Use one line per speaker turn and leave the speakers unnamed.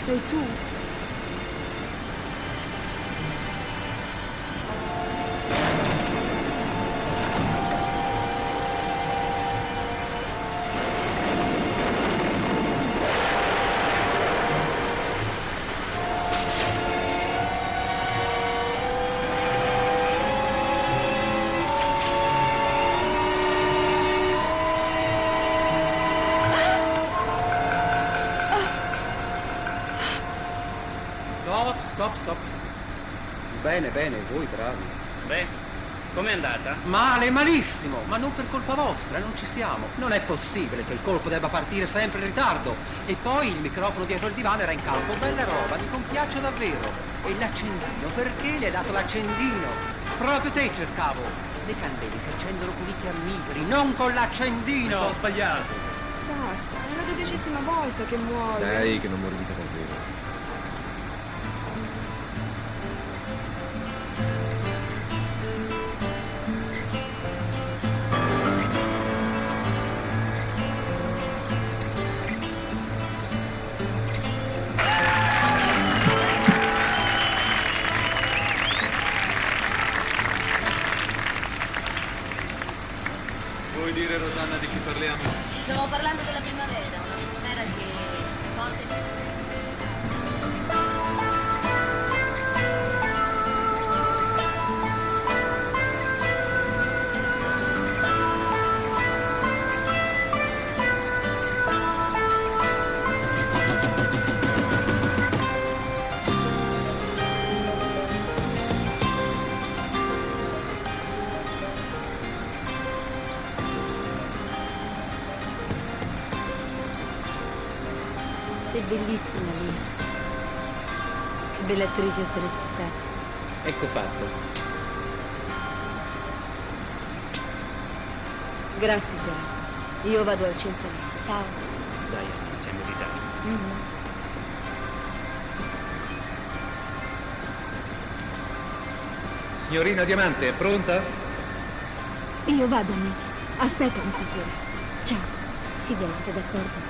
sei tu?
Stop. Bene, voi bravi.
Beh, com'è andata?
Male, malissimo, ma non per colpa vostra, non ci siamo. Non è possibile che il colpo debba partire sempre in ritardo. E poi il microfono dietro il divano era in campo, bella roba, mi compiaccio davvero. E l'accendino, perché le hai dato l'accendino? Proprio te cercavo. Le candele si accendono con i fiammiferi, non con l'accendino.
Ho sbagliato.
Basta, è la 12ª volta che muoio.
Dai, che non muori mica davvero.
Vuoi dire, Rosanna, di chi parliamo?
Stiamo parlando della primavera, una primavera che porta
Sei bellissima lì. Che bella attrice saresti stata.
Ecco fatto.
Grazie, Gerard. Io vado al centro. Ciao.
Dai, siamo in ritardo.
Signorina Diamante, è pronta?
Io vado, Nick. Aspettami stasera. Ciao. Sì, Diamante, d'accordo.